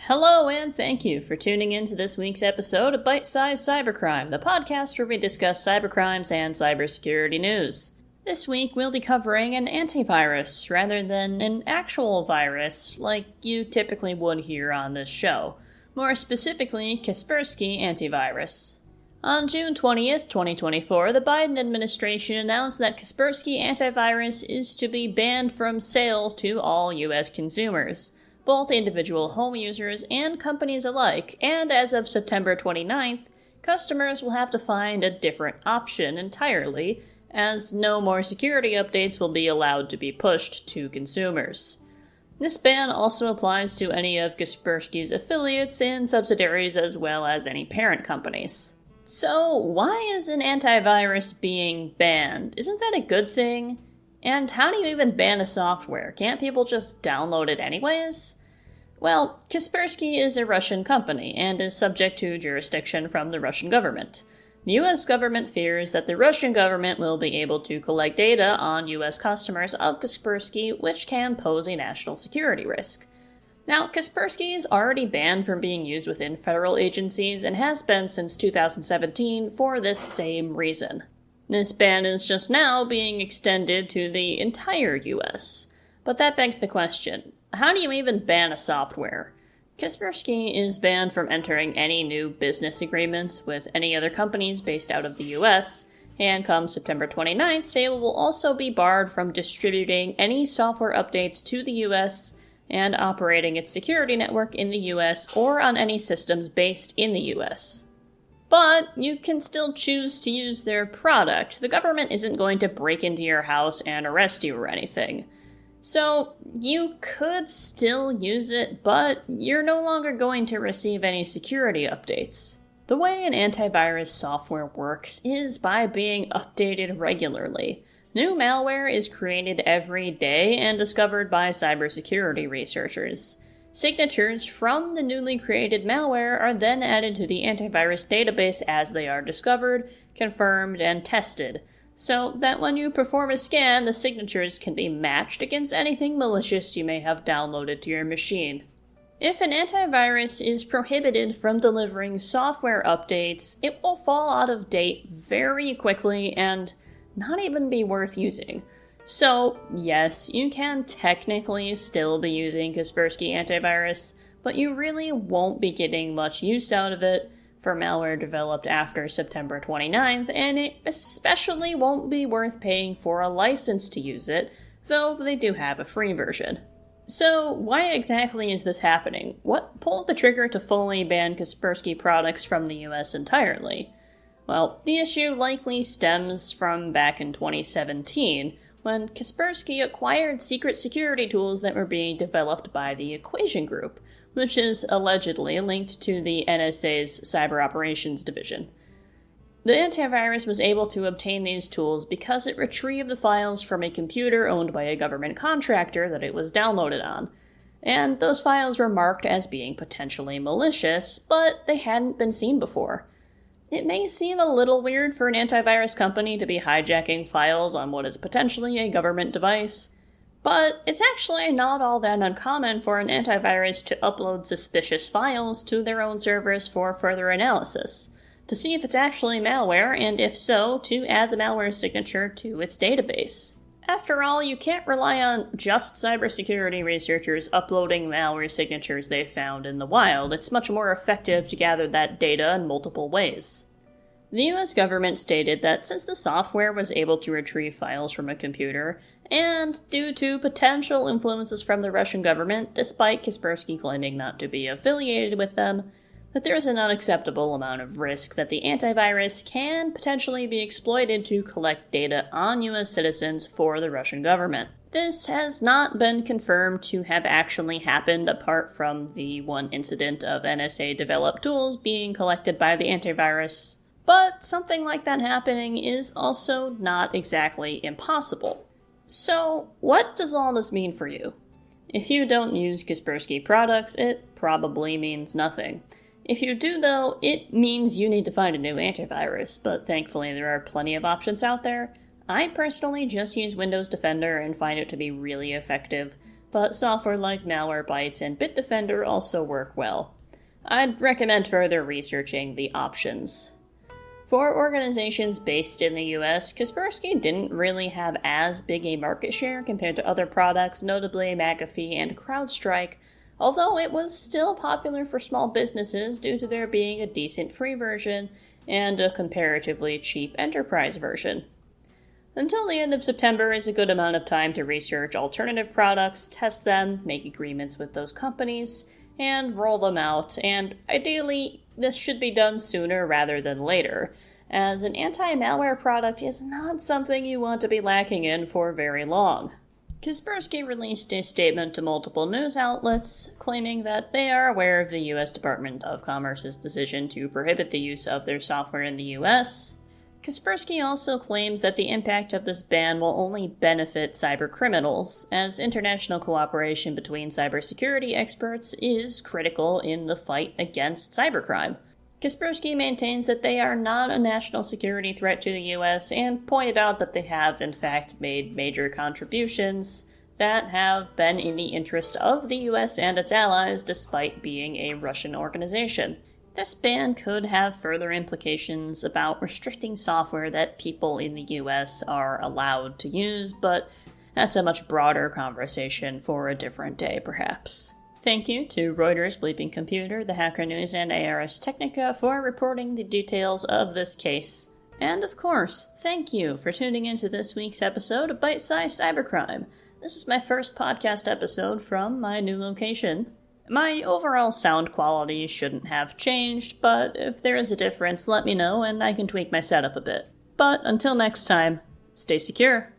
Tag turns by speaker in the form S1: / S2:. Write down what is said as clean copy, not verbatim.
S1: Hello and thank you for tuning in to this week's episode of Bite-Sized Cybercrime, the podcast where we discuss cybercrimes and cybersecurity news. This week we'll be covering an antivirus rather than an actual virus like you typically would hear on this show. More specifically, Kaspersky Antivirus. On June 20th, 2024, the Biden administration announced that Kaspersky Antivirus is to be banned from sale to all U.S. consumers, both individual home users and companies alike, and as of September 29th, customers will have to find a different option entirely, as no more security updates will be allowed to be pushed to consumers. This ban also applies to any of Kaspersky's affiliates and subsidiaries as well as any parent companies. So, why is an antivirus being banned? Isn't that a good thing? And how do you even ban a software? Can't people just download it anyways? Well, Kaspersky is a Russian company and is subject to jurisdiction from the Russian government. The US government fears that the Russian government will be able to collect data on US customers of Kaspersky, which can pose a national security risk. Now, Kaspersky is already banned from being used within federal agencies and has been since 2017 for this same reason. This ban is just now being extended to the entire US. But that begs the question, how do you even ban a software? Kaspersky is banned from entering any new business agreements with any other companies based out of the US, and come September 29th, they will also be barred from distributing any software updates to the US and operating its security network in the US or on any systems based in the US. But you can still choose to use their product. The government isn't going to break into your house and arrest you or anything. So, you could still use it, but you're no longer going to receive any security updates. The way an antivirus software works is by being updated regularly. New malware is created every day and discovered by cybersecurity researchers. Signatures from the newly created malware are then added to the antivirus database as they are discovered, confirmed, and tested, so that when you perform a scan, the signatures can be matched against anything malicious you may have downloaded to your machine. If an antivirus is prohibited from delivering software updates, it will fall out of date very quickly and not even be worth using. So, yes, you can technically still be using Kaspersky Antivirus, but you really won't be getting much use out of it for malware developed after September 29th, and it especially won't be worth paying for a license to use it, though they do have a free version. So, why exactly is this happening? What pulled the trigger to fully ban Kaspersky products from the US entirely? Well, the issue likely stems from back in 2017, when Kaspersky acquired secret security tools that were being developed by the Equation Group, which is allegedly linked to the NSA's Cyber Operations Division. The antivirus was able to obtain these tools because it retrieved the files from a computer owned by a government contractor that it was downloaded on, and those files were marked as being potentially malicious, but they hadn't been seen before. It may seem a little weird for an antivirus company to be hijacking files on what is potentially a government device, but it's actually not all that uncommon for an antivirus to upload suspicious files to their own servers for further analysis, to see if it's actually malware, and if so, to add the malware signature to its database. After all, you can't rely on just cybersecurity researchers uploading malware signatures they found in the wild. It's much more effective to gather that data in multiple ways. The US government stated that since the software was able to retrieve files from a computer, and due to potential influences from the Russian government, despite Kaspersky claiming not to be affiliated with them, that there is an unacceptable amount of risk that the antivirus can potentially be exploited to collect data on US citizens for the Russian government. This has not been confirmed to have actually happened apart from the one incident of NSA-developed tools being collected by the antivirus, but something like that happening is also not exactly impossible. So, what does all this mean for you? If you don't use Kaspersky products, it probably means nothing. If you do, though, it means you need to find a new antivirus, but thankfully there are plenty of options out there. I personally just use Windows Defender and find it to be really effective. but software like Malwarebytes and Bitdefender also work well. I'd recommend further researching the options. For organizations based in the US, Kaspersky didn't really have as big a market share compared to other products, notably McAfee and CrowdStrike, although it was still popular for small businesses due to there being a decent free version and a comparatively cheap enterprise version. Until the end of September is a good amount of time to research alternative products, test them, make agreements with those companies, and roll them out, and ideally, this should be done sooner rather than later, as an anti-malware product is not something you want to be lacking in for very long. Kaspersky released a statement to multiple news outlets, claiming that they are aware of the U.S. Department of Commerce's decision to prohibit the use of their software in the U.S., Kaspersky also claims that the impact of this ban will only benefit cybercriminals, as international cooperation between cybersecurity experts is critical in the fight against cybercrime. Kaspersky maintains that they are not a national security threat to the US and pointed out that they have, in fact, made major contributions that have been in the interest of the US and its allies despite being a Russian organization. This ban could have further implications about restricting software that people in the US are allowed to use, but that's a much broader conversation for a different day, perhaps. Thank you to Reuters, Bleeping Computer, The Hacker News, and Ars Technica for reporting the details of this case. And of course, thank you for tuning into this week's episode of Bite-Sized Cybercrime. This is my first podcast episode from my new location. My overall sound quality shouldn't have changed, but if there is a difference, let me know and I can tweak my setup a bit. But until next time, stay secure.